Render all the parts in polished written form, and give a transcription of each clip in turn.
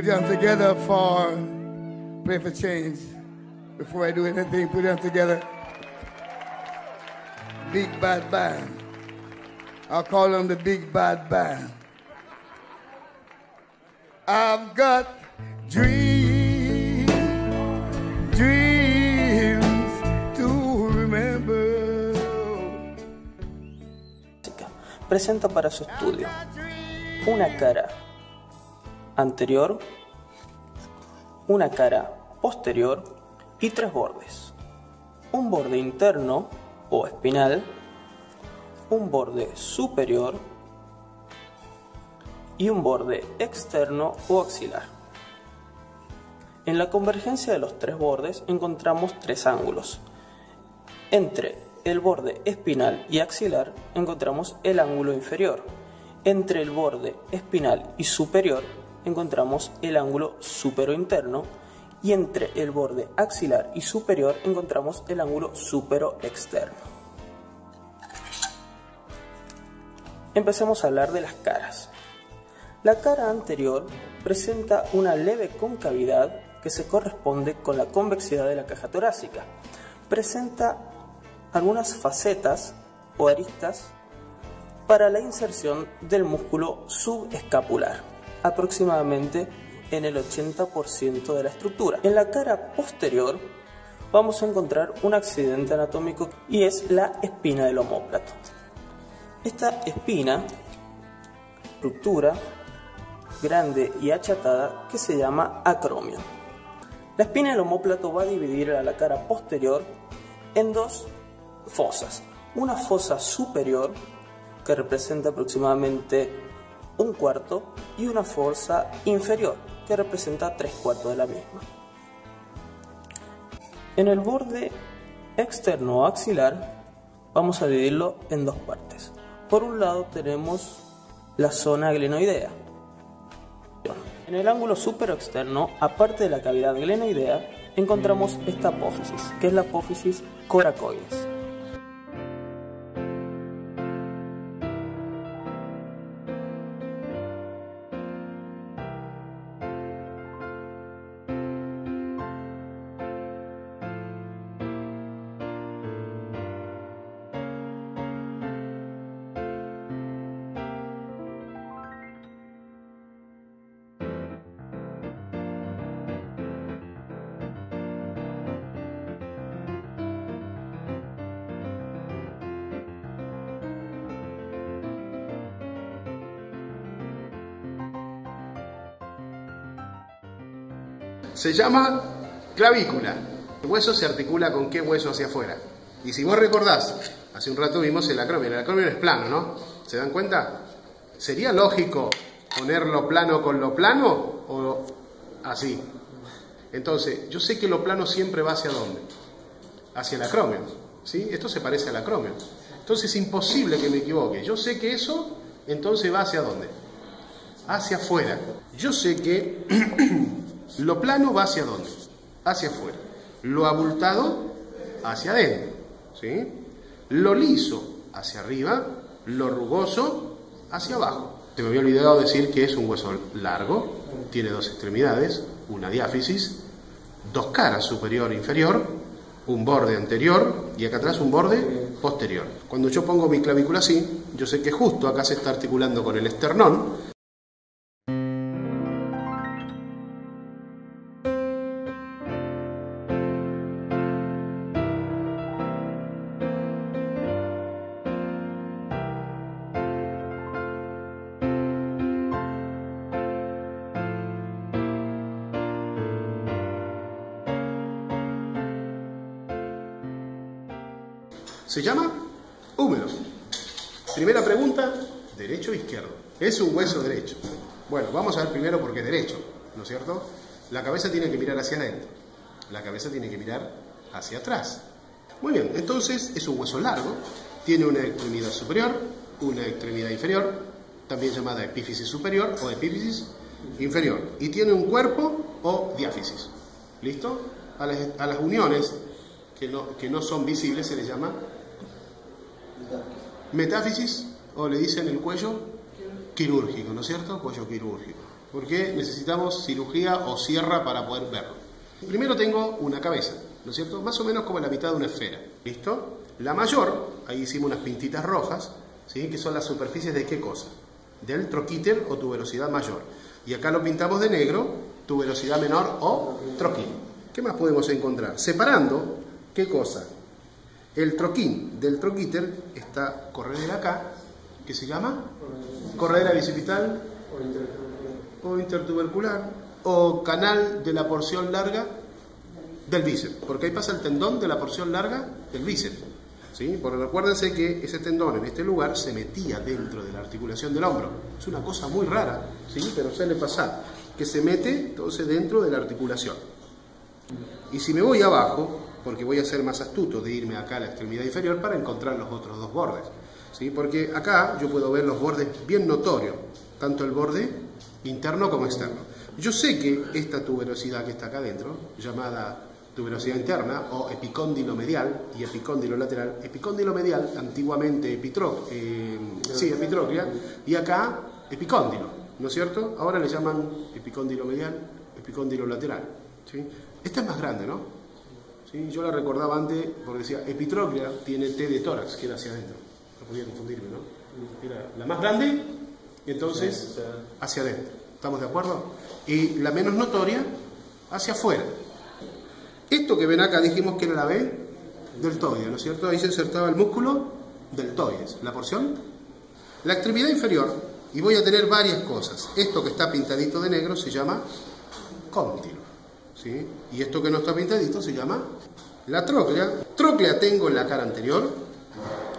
Put your hands together for Pray for Change. Before I do anything, put your hands together. Big Bad Band. I'll call them the Big Bad Band. I've got dreams to remember. Presenta para su estudio una cara anterior, una cara posterior y tres bordes. Un borde interno o espinal, un borde superior y un borde externo o axilar. En la convergencia de los tres bordes encontramos tres ángulos. Entre el borde espinal y axilar encontramos el ángulo inferior. Entre el borde espinal y superior encontramos el ángulo superointerno y entre el borde axilar y superior encontramos el ángulo superoexterno. Empecemos a hablar de las caras. La cara anterior presenta una leve concavidad que se corresponde con la convexidad de la caja torácica. Presenta algunas facetas o aristas para la inserción del músculo subescapular, aproximadamente en el 80% de la estructura. En la cara posterior vamos a encontrar un accidente anatómico y es la espina del omóplato. Esta espina, estructura grande y achatada que se llama acromio. La espina del omóplato va a dividir a la cara posterior en dos fosas. Una fosa superior que representa aproximadamente un cuarto y una fosa inferior que representa 3/4 de la misma. En el borde externo axilar vamos a dividirlo en dos partes. Por un lado tenemos la zona glenoidea. En el ángulo superoexterno, aparte de la cavidad glenoidea, encontramos esta apófisis, que es la apófisis coracoides. Se llama clavícula. El hueso se articula con qué hueso hacia afuera. Y si vos recordás, hace un rato vimos el acromio. El acromio es plano, ¿no? ¿Se dan cuenta? ¿Sería lógico ponerlo plano con lo plano o así? Entonces, yo sé que lo plano siempre va hacia ¿dónde? Hacia el acromio, ¿sí? Esto se parece al acromio. Entonces es imposible que me equivoque. Yo sé que eso, entonces va hacia ¿dónde? Hacia afuera. Yo sé que lo plano va hacia ¿dónde? Hacia afuera. Lo abultado hacia adentro, ¿sí? Lo liso hacia arriba, lo rugoso hacia abajo. Se me había olvidado decir que es un hueso largo, tiene dos extremidades, una diáfisis, dos caras, superior e inferior, un borde anterior y acá atrás un borde posterior. Cuando yo pongo mi clavícula así, yo sé que justo acá se está articulando con el esternón. Se llama húmero. Primera pregunta, derecho o izquierdo. ¿Es un hueso derecho? Bueno, vamos a ver primero por qué derecho, ¿no es cierto? La cabeza tiene que mirar hacia adentro, la cabeza tiene que mirar hacia atrás. Muy bien, entonces es un hueso largo, tiene una extremidad superior, una extremidad inferior, también llamada epífisis superior o epífisis inferior, y tiene un cuerpo o diáfisis. ¿Listo? A las uniones que no son visibles se les llama metáfisis, o le dicen el cuello quirúrgico, ¿no es cierto? Cuello quirúrgico. porque necesitamos cirugía o sierra para poder verlo. Primero tengo una cabeza, ¿no es cierto? Más o menos como la mitad de una esfera. ¿Listo? La mayor, ahí hicimos unas pintitas rojas, ¿sí? Que son las superficies de ¿qué cosa? Del troquíter o tuberosidad mayor. Y acá lo pintamos de negro, tuberosidad menor o troquín. ¿Qué más podemos encontrar? Separando, ¿qué cosa? El troquín del troquíter está corredera acá, que se llama corredera bicipital o intertubercular o canal de la porción larga del bíceps, porque ahí pasa el tendón de la porción larga del bíceps, ¿sí? Porque recuérdense que ese tendón en este lugar se metía dentro de la articulación del hombro. Es una cosa muy rara, ¿sí? Pero suele pasar, que se mete entonces dentro de la articulación. Y si me voy abajo, porque voy a ser más astuto de irme acá a la extremidad inferior para encontrar los otros dos bordes, ¿sí? Porque acá yo puedo ver los bordes bien notorios, tanto el borde interno como externo. Yo sé que esta tuberosidad que está acá adentro, llamada tuberosidad interna o epicóndilo medial y epicóndilo lateral, epicóndilo medial antiguamente epitroclea, y acá epicóndilo, ¿no es cierto? Ahora le llaman epicóndilo medial, epicóndilo lateral, ¿sí? Esta es más grande, ¿no? ¿Sí? Yo la recordaba antes porque decía epitroclea tiene T de tórax, que era hacia adentro, no podía confundirme, ¿no? Era la más grande y entonces hacia adentro, ¿estamos de acuerdo? Y la menos notoria hacia afuera. Esto que ven acá dijimos que era la B deltoide, ¿no es cierto? Ahí se insertaba el músculo deltoides, la porción, la extremidad inferior, y voy a tener varias cosas. Esto que está pintadito de negro se llama cóndilo, ¿sí? Y esto que no está pintadito se llama la tróclea. Tróclea tengo en la cara anterior,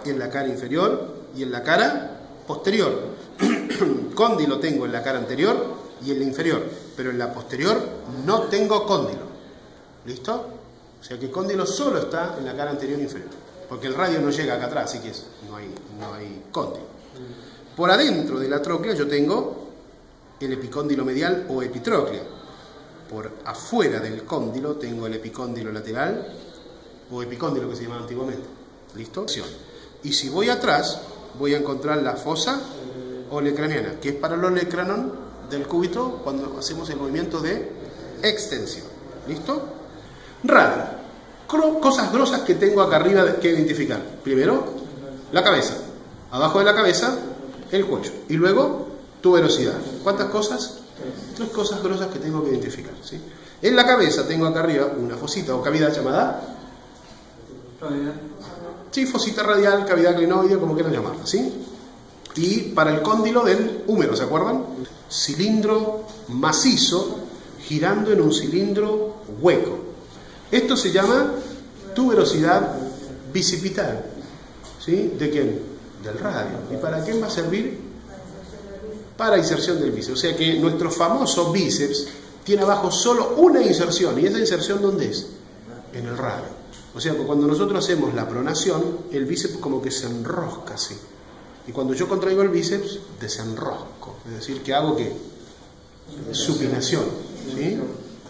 en la cara inferior y en la cara posterior. Cóndilo tengo en la cara anterior y en la inferior, pero en la posterior no tengo cóndilo. ¿Listo? O sea que cóndilo solo está en la cara anterior e inferior, porque el radio no llega acá atrás, así que no hay cóndilo. Por adentro de la tróclea yo tengo el epicóndilo medial o epitróclea. Por afuera del cóndilo tengo el epicóndilo lateral o epicóndilo que se llamaba antiguamente. ¿Listo? Y si voy atrás voy a encontrar la fosa olecraniana, que es para el olecranon del cúbito cuando hacemos el movimiento de extensión. ¿Listo? Radio. Cosas grosas que tengo acá arriba que identificar. Primero, la cabeza. Abajo de la cabeza, el cuello. Y luego, tuberosidad. ¿Cuántas cosas? 3 cosas grosas que tengo que identificar, ¿sí? En la cabeza tengo acá arriba una fosita o cavidad llamada radial. Sí, fosita radial, cavidad clinoide, como quieran llamarla, ¿sí? Y para el cóndilo del húmero, ¿se acuerdan? Cilindro macizo girando en un cilindro hueco. Esto se llama tuberosidad bicipital, ¿sí? ¿De quién? Del radio. ¿Y para qué va a servir? Para inserción del bíceps. O sea que nuestro famoso bíceps tiene abajo solo una inserción. ¿Y esa inserción dónde es? En el radio. O sea que cuando nosotros hacemos la pronación, el bíceps como que se enrosca así. Y cuando yo contraigo el bíceps, desenrosco. Es decir, que hago ¿qué? Supinación, ¿sí?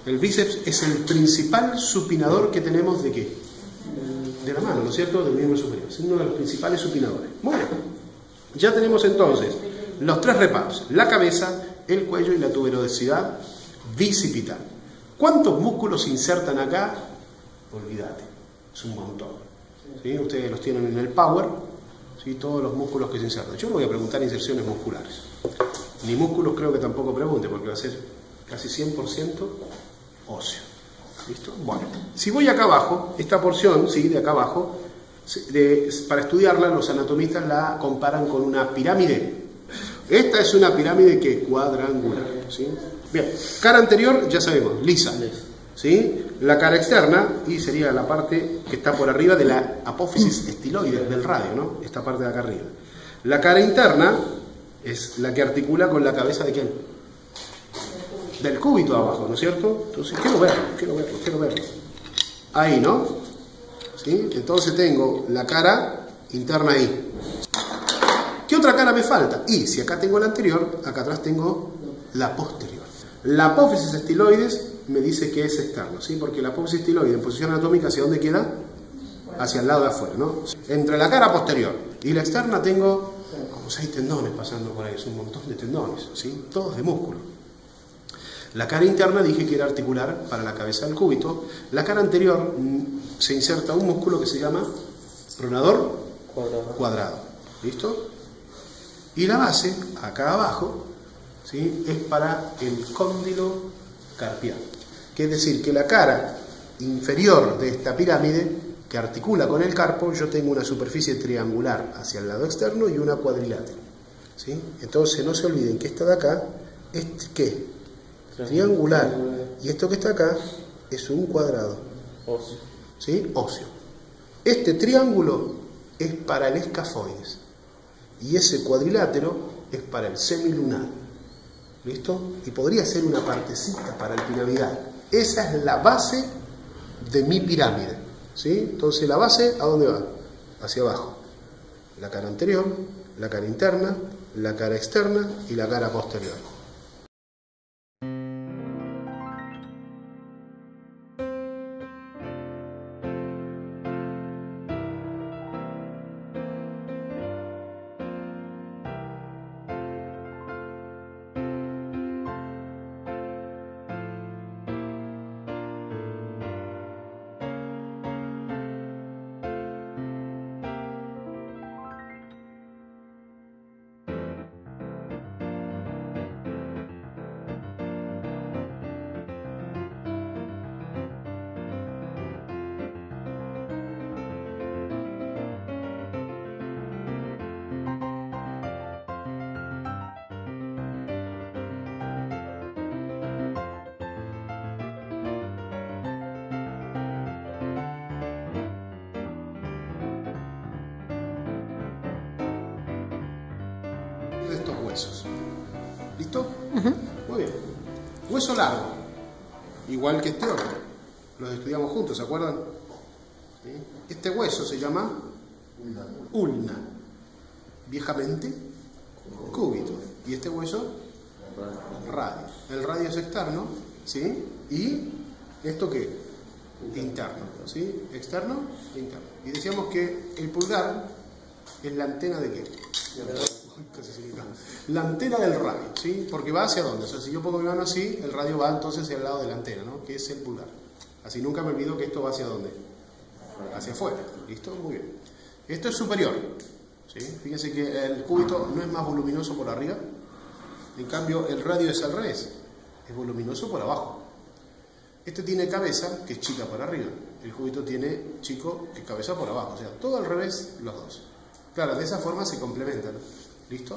El bíceps es el principal supinador que tenemos ¿de qué? De la mano, ¿no es cierto? Del miembro superior. Es uno de los principales supinadores. Bueno, ya tenemos entonces los 3 reparos: la cabeza, el cuello y la tuberosidad bicipital. ¿Cuántos músculos se insertan acá? Olvídate, es un montón, ¿sí? Ustedes los tienen en el Power, ¿sí? Todos los músculos que se insertan. Yo no voy a preguntar inserciones musculares, ni músculos creo que tampoco pregunte, porque va a ser casi 100% óseo. ¿Listo? Bueno, si voy acá abajo, esta porción, ¿sí? De acá abajo, para estudiarla los anatomistas la comparan con una pirámide. Esta es una pirámide que cuadrangular, ¿sí? Bien, cara anterior ya sabemos, lisa, ¿sí? La cara externa, y sería la parte que está por arriba de la apófisis estiloide del radio, ¿no? Esta parte de acá arriba. La cara interna es la que articula con la cabeza de ¿quién? Del cúbito abajo, ¿no es cierto? Entonces, quiero verlo. Ahí, ¿no? ¿Sí? Entonces tengo la cara interna ahí. ¿Qué otra cara me falta? Y si acá tengo la anterior, acá atrás tengo la posterior. La apófisis estiloides me dice que es externo, ¿sí? Porque la apófisis estiloide en posición anatómica, ¿hacia dónde queda? Hacia el lado de afuera, ¿no? Entre la cara posterior y la externa tengo como 6 tendones pasando por ahí, es un montón de tendones, ¿sí? Todos de músculo. La cara interna dije que era articular para la cabeza del cúbito. La cara anterior se inserta un músculo que se llama pronador cuadrado. ¿Listo? Y la base, acá abajo, ¿sí?, es para el cóndilo carpiano. Que es decir, que la cara inferior de esta pirámide, que articula con el carpo, yo tengo una superficie triangular hacia el lado externo y una cuadrilátera. ¿Sí? Entonces no se olviden que esta de acá es ¿qué? Triangular. Y esto que está acá es un cuadrado. Óseo. ¿Sí? Óseo. Este triángulo es para el escafoides. Y ese cuadrilátero es para el semilunar. ¿Listo? Y podría ser una partecita para el piramidal. Esa es la base de mi pirámide. ¿Sí? Entonces la base, ¿a dónde va? Hacia abajo. La cara anterior, la cara interna, la cara externa y la cara posterior. De estos huesos. ¿Listo? Muy bien. Hueso largo, igual que este otro. Los estudiamos juntos, ¿se acuerdan? ¿Sí? Este hueso se llama ulna, viejamente cúbito. Y este hueso, radio. El radio es externo, ¿sí? Y esto qué, interno, ¿sí? Externo e interno. Y decíamos que el pulgar es la antena de qué. La antena del radio, ¿sí? Porque va hacia dónde. O sea, si yo pongo mi mano así, el radio va entonces hacia el lado de la antena, ¿no? Que es el pulgar. Así nunca me olvido que esto va hacia dónde. Hacia afuera. ¿Listo? Muy bien. Esto es superior, ¿sí? Fíjense que el cúbito no es más voluminoso por arriba. En cambio, el radio es al revés. Es voluminoso por abajo. Este tiene cabeza, que es chica por arriba. El cúbito tiene chico, que es cabeza por abajo. O sea, todo al revés, los dos. Claro, de esa forma se complementan. ¿Listo?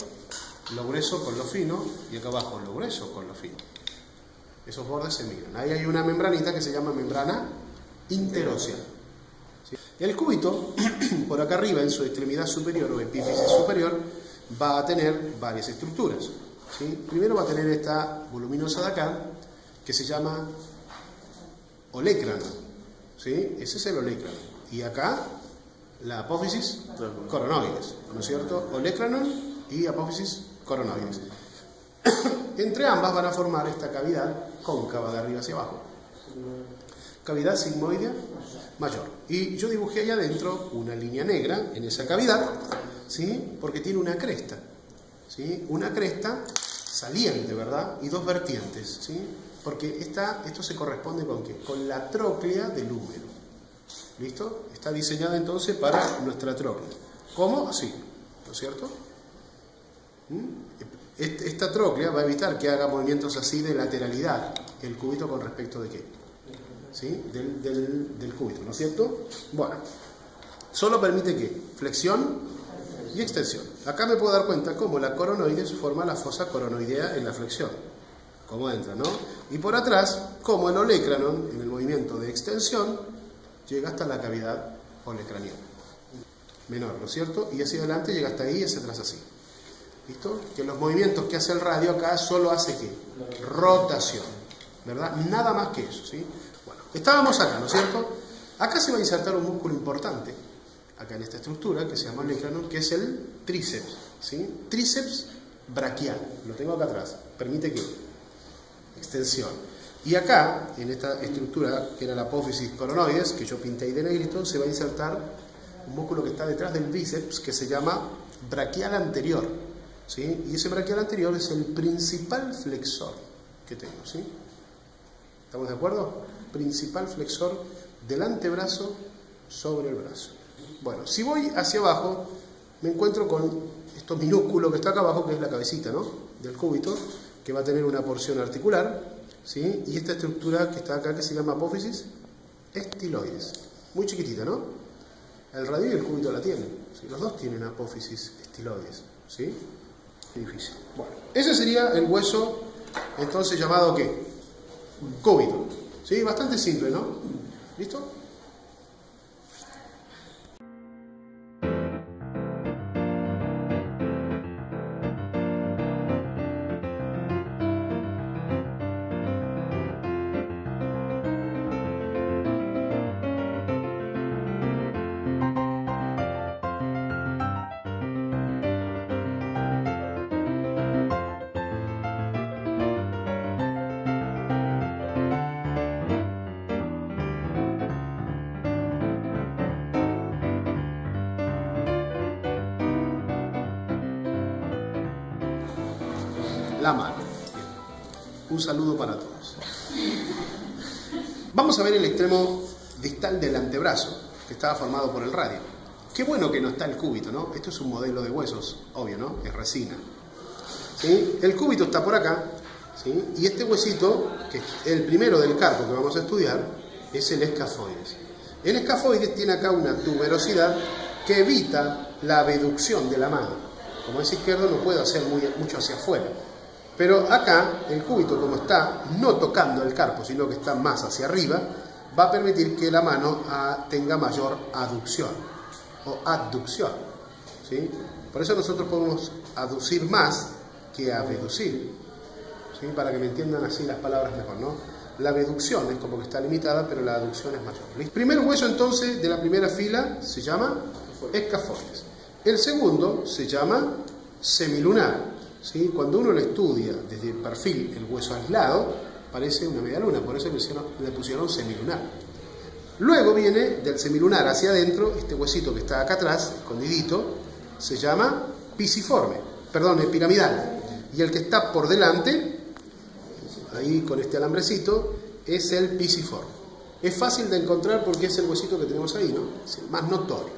Lo grueso con lo fino y acá abajo lo grueso con lo fino. Esos bordes se migran. Ahí hay una membranita que se llama membrana interósea. ¿Sí? El cúbito, por acá arriba, en su extremidad superior o epífisis superior, va a tener varias estructuras. ¿Sí? Primero va a tener esta voluminosa de acá, que se llama olecrano. ¿Sí? Ese es el olecrano. Y acá, la apófisis coronoides, ¿no es cierto? Olecranon y apófisis coronoides. Entre ambas van a formar esta cavidad cóncava de arriba hacia abajo. Cavidad sigmoidea mayor. Y yo dibujé allá adentro una línea negra en esa cavidad, ¿sí? Porque tiene una cresta, ¿sí? Una cresta saliente, ¿verdad? Y dos vertientes, ¿sí? Porque esto se corresponde con ¿qué? Con la tróclea del húmero. ¿Listo? Está diseñada entonces para nuestra tróclea. ¿Cómo? Así, ¿no es cierto? Esta tróclea va a evitar que haga movimientos así de lateralidad el cúbito con respecto de qué, ¿sí? Del cúbito, ¿no es cierto? Bueno, solo permite ¿qué? Flexión y extensión. Acá me puedo dar cuenta cómo la coronoides forma la fosa coronoidea en la flexión, cómo entra, ¿no? Y por atrás, como el olecranon en el movimiento de extensión llega hasta la cavidad olecraniana menor, ¿no es cierto? Y hacia adelante llega hasta ahí y hacia atrás así. ¿Listo? Que los movimientos que hace el radio acá solo hace ¿qué? Rotación, ¿verdad? Nada más que eso, ¿sí? Bueno, estábamos acá, ¿no es cierto? Acá se va a insertar un músculo importante, acá en esta estructura, que se llama olecranon, que es el tríceps, ¿sí? Tríceps braquial, lo tengo acá atrás, permite ¿qué? Extensión. Y acá, en esta estructura, que era la apófisis coronoides, que yo pinté ahí de negrito, se va a insertar un músculo que está detrás del bíceps, que se llama braquial anterior, ¿sí? Y ese braquial anterior es el principal flexor que tengo, ¿sí? ¿Estamos de acuerdo? Principal flexor del antebrazo sobre el brazo. Bueno, si voy hacia abajo, me encuentro con esto minúsculo que está acá abajo, que es la cabecita, ¿no?, del cúbito, que va a tener una porción articular, ¿sí? Y esta estructura que está acá, que se llama apófisis estiloides. Muy chiquitita, ¿no? El radio y el cúbito la tienen, ¿sí? Los dos tienen apófisis estiloides, ¿sí? Qué difícil. Bueno, ese sería el hueso, entonces, llamado ¿qué? Cúbito. ¿Sí? Bastante simple, ¿no? ¿Listo? La mano. Un saludo para todos. Vamos a ver el extremo distal del antebrazo, que estaba formado por el radio. Qué bueno que no está el cúbito, ¿no? Esto es un modelo de huesos, obvio, ¿no? Es resina. ¿Sí? El cúbito está por acá, ¿sí? Y este huesito, que es el primero del carpo que vamos a estudiar, es el escafoides. El escafoides tiene acá una tuberosidad que evita la abducción de la mano. Como es izquierdo, no puedo hacer mucho hacia afuera. Pero acá, el cúbito, como está no tocando el carpo, sino que está más hacia arriba, va a permitir que la mano tenga mayor aducción o abducción, ¿sí? Por eso nosotros podemos aducir más que abducir, ¿sí? Para que me entiendan así las palabras mejor, ¿no? La abducción es como que está limitada, pero la aducción es mayor. El primer hueso, entonces, de la primera fila se llama escafoides. El segundo se llama semilunar. ¿Sí? Cuando uno lo estudia desde el perfil, el hueso aislado, parece una media luna, por eso le pusieron semilunar. Luego viene del semilunar hacia adentro, este huesito que está acá atrás, escondidito, se llama piramidal. Y el que está por delante, ahí con este alambrecito, es el pisiforme. Es fácil de encontrar porque es el huesito que tenemos ahí, ¿no? Es el más notorio.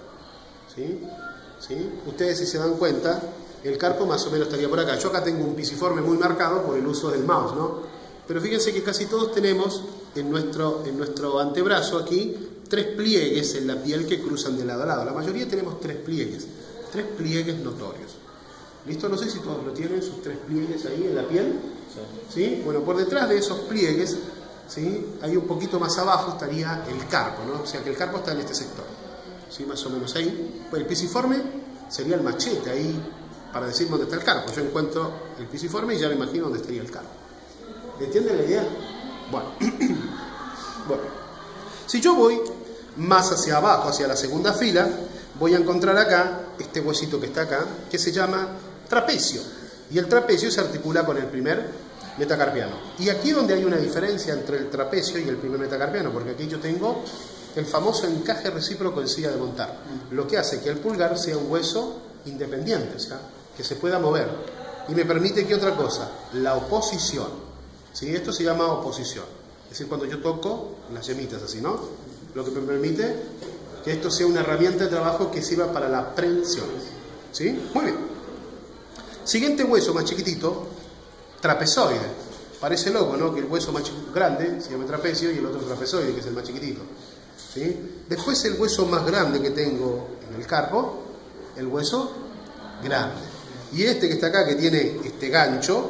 ¿Sí? ¿Sí? Ustedes, si se dan cuenta, el carpo más o menos estaría por acá. Yo acá tengo un pisiforme muy marcado por el uso del mouse, ¿no? Pero fíjense que casi todos tenemos en nuestro antebrazo aquí 3 pliegues en la piel que cruzan de lado a lado. La mayoría tenemos 3 pliegues notorios. ¿Listo? No sé si todos lo tienen, sus 3 pliegues ahí en la piel. ¿Sí? Bueno, por detrás de esos pliegues, ¿sí?, ahí un poquito más abajo estaría el carpo, ¿no? O sea que el carpo está en este sector, ¿sí? Más o menos ahí. Pues el pisiforme sería el machete ahí para decir dónde está el carpo. Yo encuentro el pisiforme y ya me imagino dónde estaría el carpo. ¿Entienden la idea? Bueno. Bueno. Si yo voy más hacia abajo, hacia la segunda fila, voy a encontrar acá este huesito que está acá, que se llama trapecio. Y el trapecio se articula con el primer metacarpiano. Y aquí donde hay una diferencia entre el trapecio y el primer metacarpiano, porque aquí yo tengo el famoso encaje recíproco en silla de montar, lo que hace que el pulgar sea un hueso independiente, o sea, que se pueda mover. Y me permite que otra cosa, la oposición. ¿Sí? Esto se llama oposición. Es decir, cuando yo toco las yemitas así, ¿no? Lo que me permite que esto sea una herramienta de trabajo que sirva para la prensión. ¿Sí? Muy bien. Siguiente hueso más chiquitito, trapezoide. Parece loco, ¿no? Que el hueso más grande se llama trapecio y el otro trapezoide, que es el más chiquitito. ¿Sí? Después el hueso más grande que tengo en el carpo, el hueso grande. Y este que está acá, que tiene este gancho,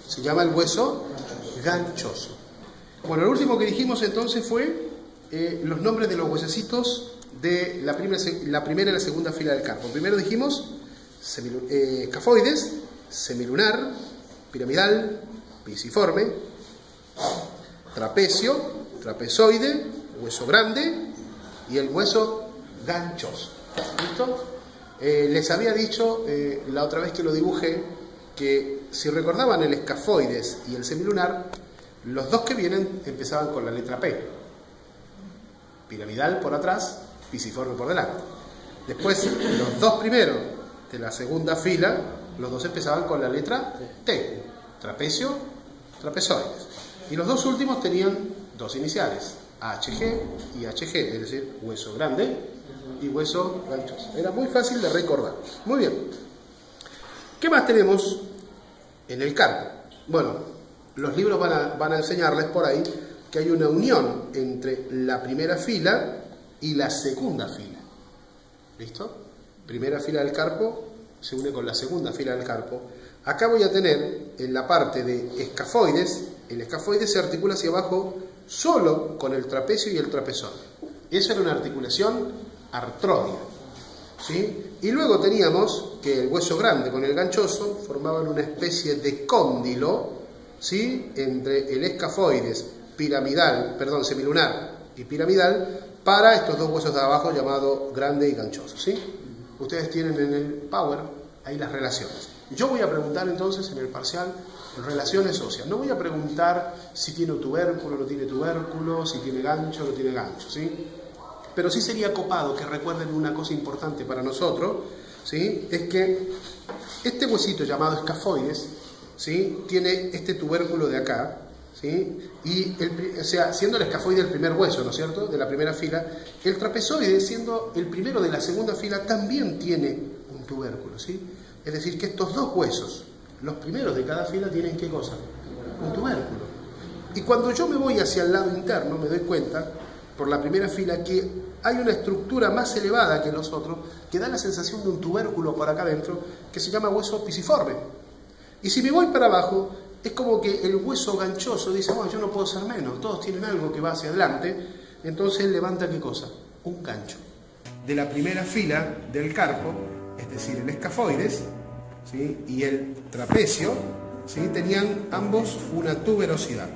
se llama el hueso ganchoso. Bueno, lo último que dijimos entonces fue los nombres de los huesecitos de la primera y la segunda fila del carpo. Primero dijimos escafoides, semilunar, piramidal, pisiforme, trapecio, trapezoide, hueso grande y el hueso ganchoso. ¿Listo? Les había dicho la otra vez que lo dibujé que si recordaban el escafoides y el semilunar, los dos que vienen empezaban con la letra P. Piramidal por atrás, pisiforme por delante. Después, los dos primeros de la segunda fila, los dos empezaban con la letra T. Trapecio trapezoides. Y los dos últimos tenían dos iniciales, HG y HG, es decir, hueso grande y hueso ganchoso. Era muy fácil de recordar. Muy bien. ¿Qué más tenemos en el carpo? Bueno, los libros van a enseñarles por ahí que hay una unión entre la primera fila y la segunda fila. ¿Listo? Primera fila del carpo se une con la segunda fila del carpo. Acá voy a tener en la parte de escafoides, el escafoide se articula hacia abajo solo con el trapecio y el trapezoide. Eso era una articulación artrodia, ¿sí? Y luego teníamos que el hueso grande con el ganchoso formaban una especie de cóndilo, ¿sí? Entre el escafoides semilunar y piramidal para estos dos huesos de abajo llamado grande y ganchoso, ¿sí? Ustedes tienen en el Power ahí las relaciones. Yo voy a preguntar entonces en el parcial relaciones óseas. No voy a preguntar si tiene tubérculo o no tiene tubérculo, si tiene gancho o no tiene gancho, ¿sí? Pero sí sería copado que recuerden una cosa importante para nosotros, ¿sí? Es que este huesito llamado escafoides, ¿sí? Tiene este tubérculo de acá, ¿sí? Y siendo el escafoide el primer hueso, ¿no es cierto?, de la primera fila, el trapezoide, siendo el primero de la segunda fila, también tiene un tubérculo, ¿sí? Es decir, que estos dos huesos, los primeros de cada fila, tienen ¿qué cosa? Un tubérculo. Y cuando yo me voy hacia el lado interno, me doy cuenta, por la primera fila, que hay una estructura más elevada que los otros, que da la sensación de un tubérculo por acá adentro, que se llama hueso pisiforme. Y si me voy para abajo, es como que el hueso ganchoso dice, bueno, yo no puedo ser menos, todos tienen algo que va hacia adelante, entonces él levanta ¿qué cosa? Un gancho. De la primera fila del carpo, es decir, el escafoides, ¿sí? Y el trapecio, ¿sí? Tenían ambos una tuberosidad,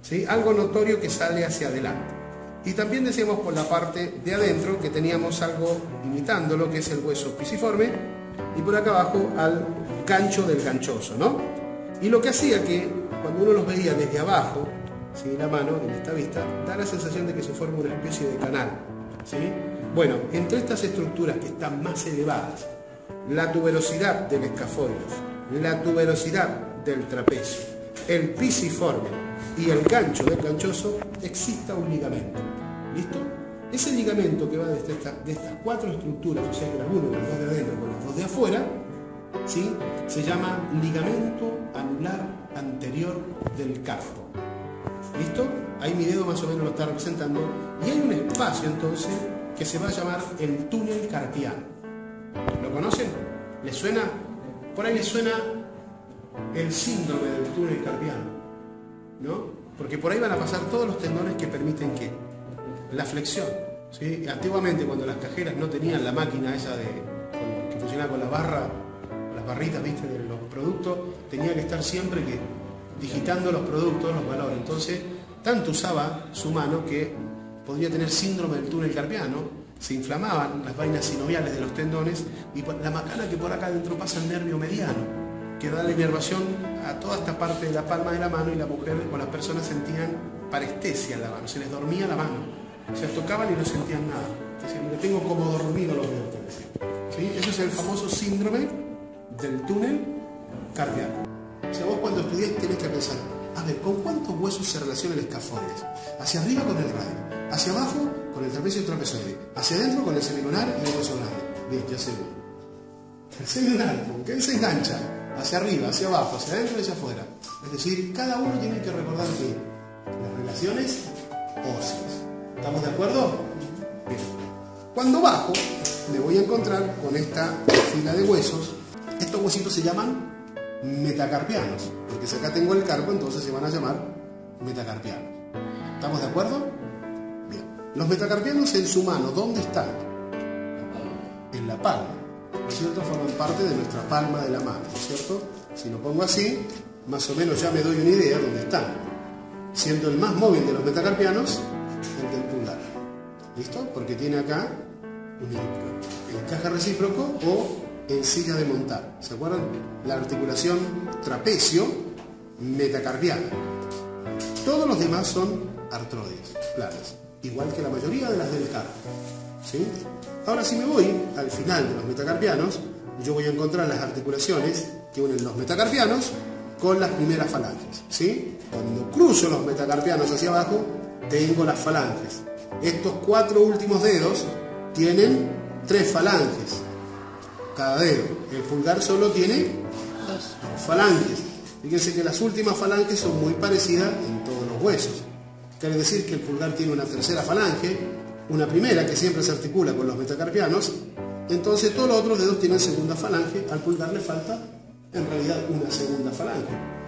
¿sí? Algo notorio que sale hacia adelante. Y también decíamos por la parte de adentro que teníamos algo imitándolo, que es el hueso pisiforme, y por acá abajo al gancho del ganchoso, ¿no? Y lo que hacía que cuando uno los veía desde abajo, ¿sí? La mano, en esta vista, da la sensación de que se forma una especie de canal, ¿sí? Bueno, entre estas estructuras que están más elevadas, la tuberosidad del escafoides, la tuberosidad del trapecio, el pisiforme y el gancho del ganchoso, exista un ligamento. ¿Listo? Ese ligamento que va de estas cuatro estructuras, o sea que las uno, las dos de adentro con las dos de afuera, ¿sí? Se llama ligamento anular anterior del carpo. ¿Listo? Ahí mi dedo más o menos lo está representando. Y hay un espacio entonces que se va a llamar el túnel carpiano. ¿Lo conocen? ¿Les suena? Por ahí les suena el síndrome del túnel carpiano, ¿no? Porque por ahí van a pasar todos los tendones que permiten ¿qué? La flexión, ¿sí? Antiguamente, cuando las cajeras no tenían la máquina esa que funcionaba con la barra, las barritas, ¿viste? De los productos, tenía que estar siempre digitando los productos, los valores. Entonces, tanto usaba su mano que podría tener síndrome del túnel carpiano. Se inflamaban las vainas sinoviales de los tendones y la macana que por acá adentro pasa el nervio mediano, que da la inervación a toda esta parte de la palma de la mano, y la mujer o las personas sentían parestesia en la mano, se les dormía la mano, se tocaban y no sentían nada. Decían, me tengo como dormido los dedos, ¿sí? Eso es el famoso síndrome del túnel carpiano. O sea, vos cuando estudiás tenés que pensar, a ver, ¿con cuántos huesos se relaciona el escafoides? Hacia arriba con el radio, hacia abajo con el trapecio y el trapezoide, hacia adentro con el semilunar y el hueso grande. Bien, ya sé. El semilunar, ¿con qué se engancha? Hacia arriba, hacia abajo, hacia adentro y hacia afuera. Es decir, cada uno tiene que recordar que las relaciones óseas. ¿Estamos de acuerdo? Bien. Cuando bajo, me voy a encontrar con esta fila de huesos. Estos huesitos se llaman metacarpianos, porque si acá tengo el carpo, entonces se van a llamar metacarpianos. ¿Estamos de acuerdo? Bien. Los metacarpianos en su mano, ¿dónde están? En la palma, ¿no es cierto? Forman parte de nuestra palma de la mano, ¿no es cierto? Si lo pongo así, más o menos ya me doy una idea de dónde están. Siendo el más móvil de los metacarpianos, el del pulgar. ¿Listo? Porque tiene acá un encaje recíproco o encilla de montar. ¿Se acuerdan? La articulación trapecio metacarpiana. Todos los demás son artroides, planas, igual que la mayoría de las del carpo, ¿sí? Ahora, si me voy al final de los metacarpianos, yo voy a encontrar las articulaciones que unen los metacarpianos con las primeras falanges, ¿sí? Cuando cruzo los metacarpianos hacia abajo, tengo las falanges. Estos 4 últimos dedos tienen 3 falanges cada dedo. El pulgar solo tiene 2 falanges. Fíjense que las últimas falanges son muy parecidas en todos los huesos. Quiere decir que el pulgar tiene una tercera falange, una primera que siempre se articula con los metacarpianos. Entonces todos los otros dedos tienen segunda falange. Al pulgar le falta en realidad una segunda falange.